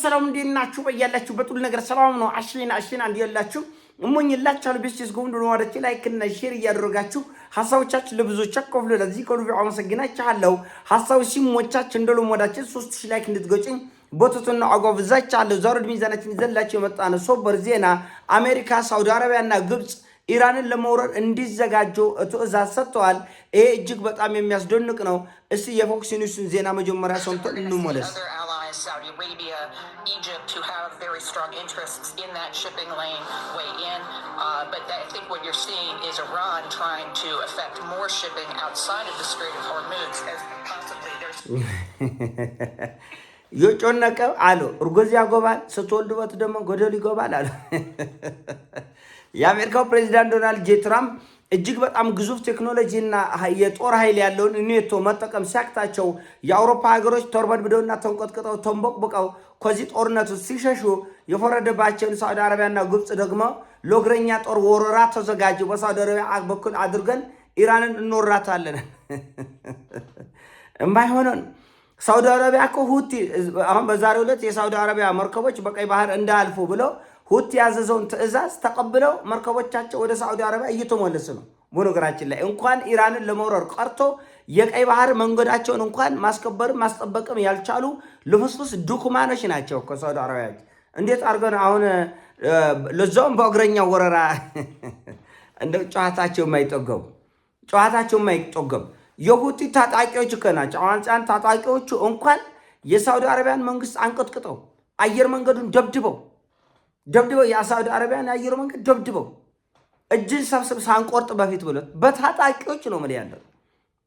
ሰላም እንዴናችሁ በያላችሁ በጥሉ ነገር ሰላም ነው አሽና እንዲያላችሁ እሞኝላችኋለሁ ቢስቲስ ጎንዶ ነው ወደች ላይክ እና ሼር ያደረጋችሁ ሐሳቦቻችሁ ለብዙዎች አቆፍሉ ለዚህ ኮሉ አመሰግናችኋለሁ ሐሳቡ ሲሞቻችሁ እንደሉ ወዳችን 3000 ላይክ እንድትገጩኝ ቦቶቱና አጓብዛችኋለሁ ዛሬ ሚዛናችን ይዘላችሁ የመጣነ ሶበር ዜና አሜሪካ ሳውዲ አረቢያና ግብጽ ኢራንን ለመውረር እንዲዘጋጁ ትዕዛዝ ሰጥተዋል ይሄ እጅግ በጣም የሚያስደንቅ ነው እስቲ የፎክስ ኒውስን ዜና መጀመሪያ ሰምተን እንመለስ Saudi Arabia, Egypt, who have very strong interests in that shipping lane, weigh in. I think what you're seeing is Iran trying to affect more shipping outside of the Strait of Hormuz as possibly there's... የጮነቀው አሉ እርጎዝ ያጎባል ስትወልዱበት ደግሞ ጎደል ይጎባል አሉ የአሜሪካው ፕሬዝዳንት ዶናልድ ጄ ትራምፕ እጅግ በጣም ግዙፍ ቴክኖሎጂና የጦር ኃይል ያለውን ኔቶ መጠቀም ሲያክታቸው የአውሮፓ ሀገሮች ተርበድብደውና ተንቆጥቅጠው ተንቦቅብቀው ከዚህ ጦርነቱ ሲሸሹ የፈረደባቸውን ሳውዲ አረቢያና ግብጽ ደግሞ ለእግረኛ ጦር ወረራ ተዘጋጁ በሳውዲ አረቢያ በኩል አድርገን ኢራንን እንወራታለን እማይሆነን ሳውዲ አረቢያ እኮ ሁቲ አሁን በዛሬው ዕለት የሳውዲ አረቢያ መርከቦች በቀይ ባህር እንዳልፉ ብለው ሁቲ ያዘዘውን ትዕዛዝ ተቀብለው መርከቦቻቸው ወደ ሳውዲ አረቢያ እየተመለሱ ነው በነገራችን ላይ እንኳን ኢራንን ለመውረር ቀርቶ የቀይ ባህር መንገዳቸውን እንኳን ማስከበርም ማስጠበቅም ያልቻሉ ልፍስፍስ ዱኩማኖች ናቸው ከሳውዲ አረቢያ እንዴት አርገን አሁን ለዛውም በእግረኛ ወረራ እንደው ጨዋታቸው የማይጠገብ የሁቲ ታጣቂዎች ከናቸው አንጻን ታጣቂዎቹ እንኳን የሳውዲ አረቢያን መንግስት አንቀጥቅጠው አየር መንገዱን ደብድበው የሳውዲ አረቢያን አየር መንገድ ደብድበው እጅን ሰብስብ ሳንቆርጥ በፊት ብለው በታጣቂዎች ነው ማለት ያለው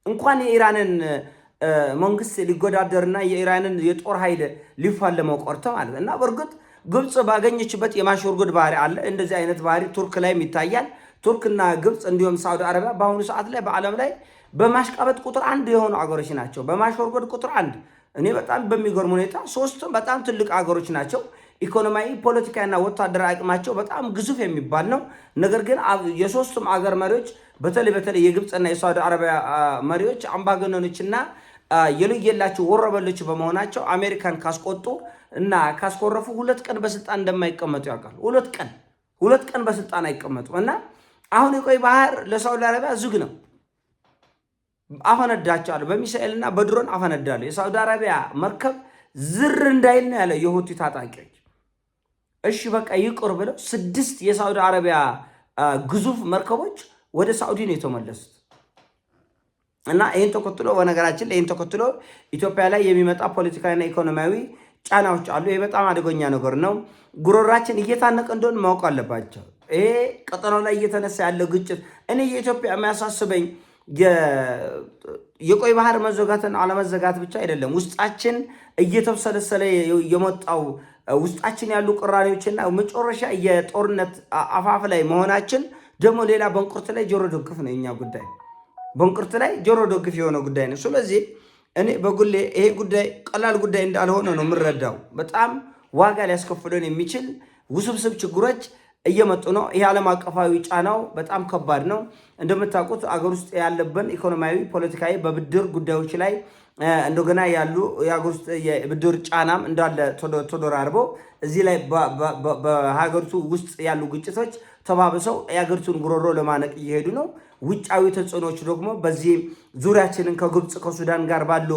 እንኳን የኢራንን መንግስት ሊጎዳደርና የኢራንን የጦር ኃይል ሊፋለመው ቆርጦ ማለት እና በርግጥ ግብጽ ባገኘችበት የማሽወርጎድ ባህሪ አለ እንደዚህ አይነት ባህሪ ቱርክ ላይ ይታያል ቱርክና ግብጽ እንዲሁም ሳውዲ አረቢያ በአሁኑ ሰዓት ላይ በዓለም ላይ በማሽቃበጥ ቁጥር 1 የሆኑ አገሮች ናቸው በማሽወርጎድ ቁጥር 1 እኔ በጣም በሚገርም ሁኔታ ሶስቱም በጣም ትልቅ አገሮች ናቸው ኢኮኖሚያዊ ፖለቲካና ወታደራዊ አቅማቸው በጣም ግዙፍ የሚባል ነው ነገር ግን የሶስቱም አገር መሪዎች በተለይ የግብጽና የሳውዲ አረቢያ መሪዎች አምባገነኖችና የለየላቸው ወረበሎች በመሆናቸው አሜሪካን ካስቆጡ እና ካስቆረፉ 2 ቀን በስልጣን እንደማይቀመጡ ያውቃሉ 2 ቀን በስልጣን አይቀመጡም እና አሁን የቆይ ባህር ለሳውዲ አረቢያ ዝግ ነው አፈነዳቻለሁ በሚሳኤልና በድሮን አፈነዳለሁ የሳውዲ አረቢያ መርከብ ዝር እንዳይል ነው ያለው የሁቲ ታጣቂዎች እሺ በቃ ይቆር ብለው 6 የሳውዲ አረቢያ ግዙፍ መርከቦች ወደ ሳውዲ ነው የተመለሱት እና ይሄን ተከትሎ በነገራችን ላይ ይሄን ተከትሎ ኢትዮጵያ ላይ የሚመጣ ፖለቲካዊና ኢኮኖሚያዊ ጫናዎች አሉ ይሄ በጣም አደገኛ ነገር ነው ጉሮራችን እየታነቀ እንደሆነ ማወቅ አለባቸው ይሄ ቀጠናው ላይ እየተነሳ ያለው ግጭት እኔ የኢትዮጵያ የሚያሳስበኝ የቆይ ባህር መዘጋትን አለመዘጋት ብቻ አይደለም ውስጣችን እየተሰለሰለ የመጣው ውስጣችን ያሉ ቅራኔዎችና መጨረሻ የጦርነት አፋፍ ላይ መሆናችን ደግሞ ሌላ በንቁርት ላይ ጆሮ ደግፍ ነው የኛ ጉዳይ በንቁርት ላይ ጆሮ ደግፍ የሆነ ጉዳይ ነው ስለዚህ እኔ በጉሌ ይሄ ጉዳይ ቀላል ጉዳይ እንዳልሆነ ነው ምረዳው በጣም ዋጋ ሊያስከፍለን የሚችል ውስብስብ ችግሮች እየመጡ ነው ይሄ ዓለም አቀፋዊ ጫናው በጣም ከባድ ነው እንደምታውቁት አገር ውስጥ ያለበን ኢኮኖሚያዊ ፖለቲካዊ በብድር ጉዳዮች ላይ እንደገና ያሉ የአገር ውስጥ የብድር ጫናም እንዳለ ተደራርቦ እዚህ ላይ በሀገሪቱ ውስጥ ያሉ ግጭቶች ተባብሰው የሀገሪቱን ጉሮሮ ለማነቅ እየሄዱ ነው ውጫዊ ተጽዕኖች ደግሞ በዚህ ዙሪያችንን ከግብጽ ከሱዳን ጋር ባሉ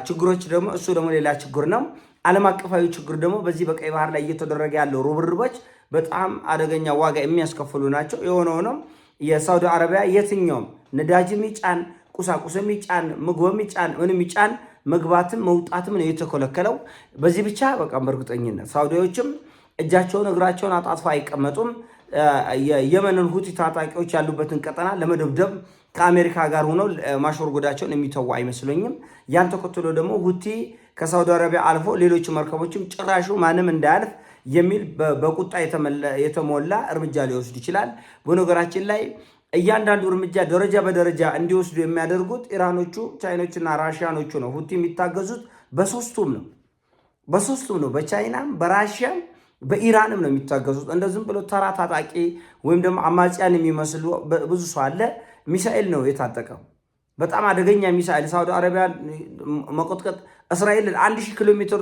ችግሮች ደግሞ እሱ ደግሞ ሌላ ችግር ነው ዓለም አቀፋዊ ችግር ደግሞ በዚህ በቀይ ባህር ላይ እየተደረገ ያለው ሩብርቦች በጣም አደገኛ ዋጋ የሚያስከፍሉ ናቸው የሆነው የሳውዲ አረቢያ የትኛውም ነዳጅም ይጫን ቁሳቁስም ይጫን ምግብም ይጫን ምንም ይጫን መግባትም መውጣትም ነው የተከለከለው በዚህ ብቻ በቃ በእርግጠኝነት ሳውዲዎችም እጃቸውን እግራቸውን አጣጥፋ አይቀመጡም የየመንን ሁቲ ታጣቂዎች ያሉበትን ቀጠና ለመደብደብ ከአሜሪካ ጋር ሆነው ማሽወርጎዳቸውን የሚተው አይመስለኝም ያን ተከትሎ ደግሞ ሁቲ ከሳውዲ አረቢያ አልፎ ሌሎች መርከቦችም ጭራሹ ማንም እንዳያልፍ የሚል በቁጣ የተሞላ እርምጃ ሊወስድ ይችላል በነገራችን ላይ እያንዳንዱ እርምጃ ደረጃ በደረጃ እንዲወስዱ የሚያደርጉት ኢራኖቹ ቻይኖችና ራሺያኖቹ ነው ሁቲ የሚታገዙት በሶስቱም ነው በቻይናም በራሺያም በኢራንም ነው የሚታገዙት እንደዚህም ብሎ ተራ ታጣቂ ወይም ደግሞ አማጽያን የሚመስሉ ብዙ ሰው አለ ሚሳኤል ነው የታጠቀው በጣም አደገኛ ሚሳኤል ሳውዲ አረቢያ መቆጥቀጥ እስራኤል 1000 ኪሎ ሜትር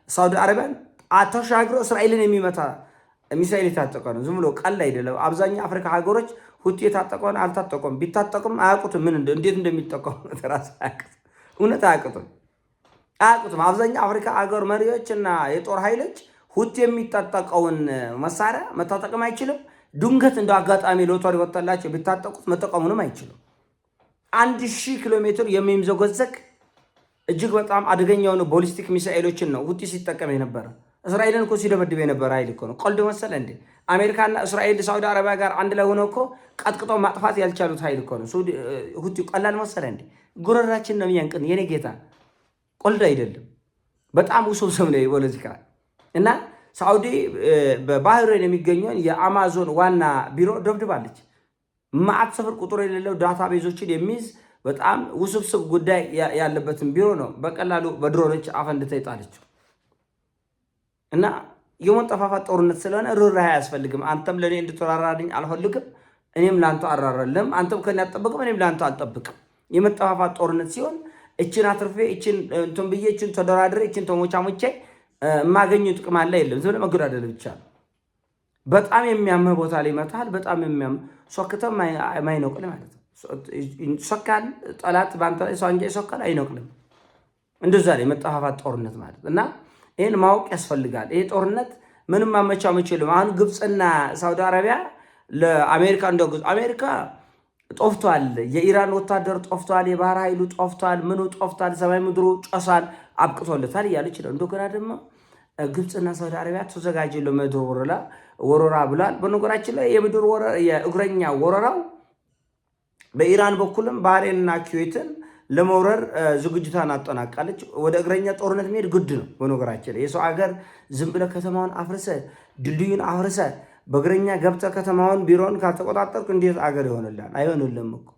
ሳውዲ አረቢያን አተሻግሮ እስራኤልን የሚመታ ሚሳኤል የታጠቀ ነው። ዝም ብሎ ቀል አይደለም። አብዛኛው አፍሪካ ሀገሮች ሁቲ የታጠቀውን አልታጠቀም፣ ቢታጠቅም አያውቁትም። እንዴት እንደሚጠቀሙ ራስ አያውቁትም። እውነት አያውቁትም። አብዛኛው አፍሪካ ሀገር መሪዎች እና የጦር ኃይሎች ሁቲ የሚታጠቀውን መሳሪያ መታጠቅም አይችልም። ድንገት እንደ አጋጣሚ ሎተሪ ወጣላቸው ቢታጠቁት መጠቀሙንም አይችልም። 1000 ኪሎ ሜትር የሚምዘገዘግ እጅግ በጣም አደገኛ የሆኑ ቦሊስቲክ ሚሳኤሎችን ነው ሁቲ ሲጠቀም የነበረ። እስራኤልን እኮ ሲደበድብ የነበረ ኃይል እኮ ነው። ቀልድ መሰለ እንዴ? አሜሪካና እስራኤል ሳውዲ አረቢያ ጋር አንድ ላይ ሆነው እኮ ቀጥቅጠው ማጥፋት ያልቻሉት ኃይል እኮ ነው። ሁቲ ቀላል መሰለ እንዴ? ጉረራችን ነው የሚያንቅን የኔ ጌታ። ቀልድ አይደለም። በጣም ውስብስብ ነው የፖለቲካ እና ሳውዲ በባህሬን የሚገኘውን የአማዞን ዋና ቢሮ ደብድባለች። ማዕት ስፍር ቁጥር የሌለው ዳታ ቤዞችን የሚይዝ በጣም ውስብስብ ጉዳይ ያለበትን ቢሮ ነው በቀላሉ በድሮኖች አፈንድታ ይጣለችው። እና የመጠፋፋት ጦርነት ስለሆነ ርህራሄ አያስፈልግም። አንተም ለእኔ እንድትራራልኝ አልፈልግም፣ እኔም ለአንተ አራራለም። አንተም ከእኔ አትጠብቅም፣ እኔም ለአንተ አልጠብቅም። የመጠፋፋት ጦርነት ሲሆን እችን አትርፌ እችን እንትን ብዬ እችን ተደራድሬ እችን ተሞቻሞቼ የማገኘው ጥቅም አለ የለም። ዝም ብለህ መገዳደል ብቻ ነው። በጣም የሚያምህ ቦታ ላይ ይመታል። በጣም የሚያምህ ሶክተም ማይነቅል ማለት ነው። ሶካል ጠላት በአንተ ላይ ሳንጃ ይሶካል አይነቅልም። እንደዛ ላይ መጠፋፋት ጦርነት ማለት እና ይህን ማወቅ ያስፈልጋል። ይሄ ጦርነት ምንም ማመቻመች የለም። አሁን ግብፅና ሳውዲ አረቢያ ለአሜሪካ እንደው አሜሪካ ጦፍቷል፣ የኢራን ወታደር ጦፍቷል፣ የባህር ኃይሉ ጦፍቷል፣ ምኑ ጦፍቷል፣ ሰማይ ምድሩ ጨሳል፣ አብቅቶለታል እያለች ነው። እንደገና ደግሞ ግብፅና ሳውዲ አረቢያ ተዘጋጀ ለምድር ወረራ ብሏል። በነገራችን ላይ የምድር የእግረኛ ወረራው በኢራን በኩልም ባህሬንና ኩዌትን ለመውረር ዝግጅቷን አጠናቃለች። ወደ እግረኛ ጦርነት መሄድ ግድ ነው። በነገራችን ላይ የሰው ሀገር ዝም ብለህ ከተማውን አፍርሰ ድልድዩን አፍርሰ በእግረኛ ገብተህ ከተማውን ቢሮን ካልተቆጣጠርክ እንዴት አገር ይሆንልሃል? አይሆንልም እኮ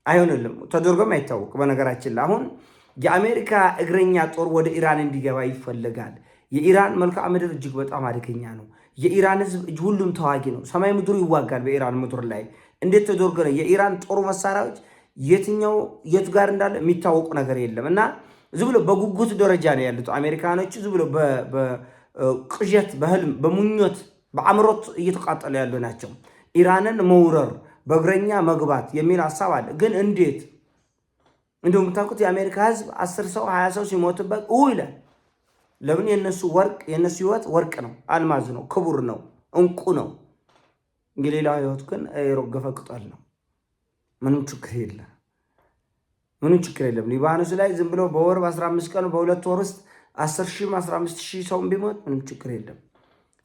አይሆንልም። ተደርጎም አይታወቅ። በነገራችን ላይ አሁን የአሜሪካ እግረኛ ጦር ወደ ኢራን እንዲገባ ይፈልጋል። የኢራን መልክዓ ምድር እጅግ በጣም አደገኛ ነው። የኢራን ህዝብ ሁሉም ተዋጊ ነው። ሰማይ ምድሩ ይዋጋል በኢራን ምድር ላይ። እንዴት ተደርጎ ነው? የኢራን ጦር መሳሪያዎች የቱ ጋር እንዳለ የሚታወቁ ነገር የለም። እና ዝም ብሎ በጉጉት ደረጃ ነው ያሉት አሜሪካኖች። ዝም ብሎ በቅዠት በህልም በሙኞት በአምሮት እየተቃጠሉ ያሉ ናቸው። ኢራንን መውረር በእግረኛ መግባት የሚል ሀሳብ አለ። ግን እንዴት እንዲሁ የምታውቁት የአሜሪካ ህዝብ 10 ሰው 20 ሰው ሲሞትበት ይላል። ለምን? የነሱ ወርቅ የነሱ ህይወት ወርቅ ነው፣ አልማዝ ነው፣ ክቡር ነው፣ እንቁ ነው። እንግዲህ ሌላው ህይወት ግን የረገፈ ቅጠል ነው። ምንም ችግር የለም። ሊባኖስ ላይ ዝም ብሎ በወር በ15 ቀን በሁለት ወር ውስጥ 10,000 15,000 ሰው ቢሞት ምንም ችግር የለም።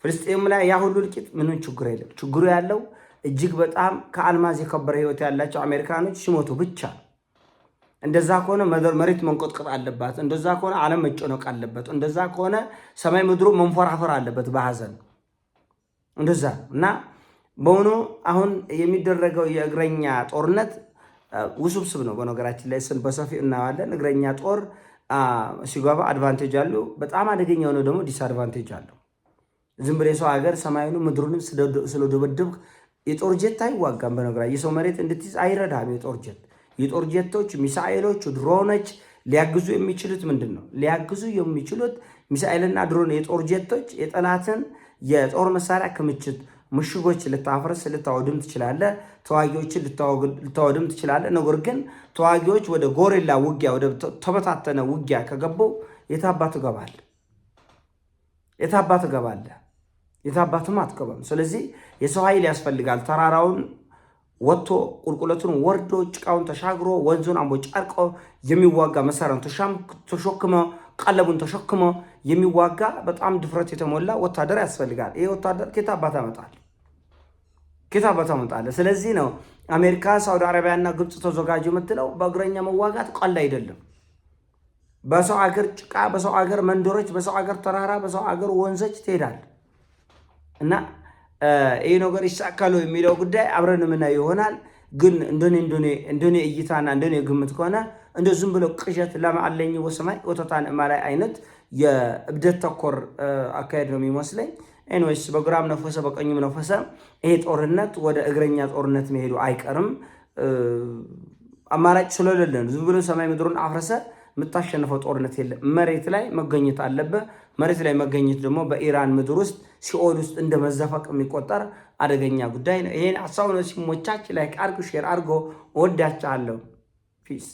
ፍልስጤም ላይ ያ ሁሉ እልቂት ምንም ችግር የለም። ችግሩ ያለው እጅግ በጣም ከአልማዝ የከበረ ህይወት ያላቸው አሜሪካኖች ሲሞቱ ብቻ። እንደዛ ከሆነ መሬት መንቆጥቆጥ አለባት። እንደዛ ከሆነ ዓለም መጨነቅ አለበት። እንደዛ ከሆነ ሰማይ ምድሩ መንፈራፈር አለበት በሐዘን። እንደዛ እና በሆኑ አሁን የሚደረገው የእግረኛ ጦርነት ውስብስብ ነው። በነገራችን ላይ በሰፊ እናዋለን። እግረኛ ጦር ሲገባ አድቫንቴጅ አለው። በጣም አደገኛ የሆነ ደግሞ ዲስአድቫንቴጅ አለው። ዝም ብለህ የሰው ሀገር ሰማዩን ምድሩንም ስለደበደብክ የጦር ጀት አይዋጋም። በነገራችን የሰው መሬት እንድትይዝ አይረዳም። የጦር ጀቶች፣ ሚሳኤሎች፣ ድሮኖች ሊያግዙ የሚችሉት ምንድን ነው? ሊያግዙ የሚችሉት ሚሳኤልና ድሮን፣ የጦር ጀቶች የጠላትን የጦር መሳሪያ ክምችት ምሽጎች ልታፈርስ ልታወድም ትችላለህ። ተዋጊዎችን ልታወድም ትችላለህ። ነገር ግን ተዋጊዎች ወደ ጎሬላ ውጊያ ወደ ተበታተነ ውጊያ ከገቡ የታባት ትገባለህ? የታባትም አትገባም። ስለዚህ የሰው ኃይል ያስፈልጋል። ተራራውን ወጥቶ ቁልቁለቱን ወርዶ ጭቃውን ተሻግሮ ወንዙን አምቦ ጨርቆ የሚዋጋ መሳሪያውን ተሸክመ ቀለቡን ተሸክመ የሚዋጋ በጣም ድፍረት የተሞላ ወታደር ያስፈልጋል። ይሄ ወታደር ከታባት ያመጣል። ስለዚህ ነው አሜሪካ፣ ሳውዲ አረቢያና ግብፅ ተዘጋጁ የምትለው። በእግረኛ መዋጋት ቀላል አይደለም። በሰው አገር ጭቃ፣ በሰው አገር መንደሮች፣ በሰው አገር ተራራ፣ በሰው አገር ወንዞች ትሄዳል እና ይህ ነገር ይሳካሉ የሚለው ጉዳይ አብረን የምናየው ይሆናል። ግን እንደኔ እይታና እንደኔ ግምት ከሆነ እንደ ዝም ብሎ ቅዠት ለማአለኝ ወሰማይ ወተታን እማላይ አይነት የእብደት ተኮር አካሄድ ነው የሚመስለኝ። ኤኒዌይስ በግራም ነፈሰ በቀኝም ነፈሰ ይሄ ጦርነት ወደ እግረኛ ጦርነት መሄዱ አይቀርም። አማራጭ ስለሌለን ዝም ብሎ ሰማይ ምድሩን አፍረሰ የምታሸንፈው ጦርነት የለም። መሬት ላይ መገኘት አለበት። መሬት ላይ መገኘት ደግሞ በኢራን ምድር ውስጥ ሲኦል ውስጥ እንደ መዘፈቅ የሚቆጠር አደገኛ ጉዳይ ነው። ይሄን ሀሳብ ነው። ሲሞቻች ላይ አርጎ ሼር አርጎ ወዳቻለሁ። ፒስ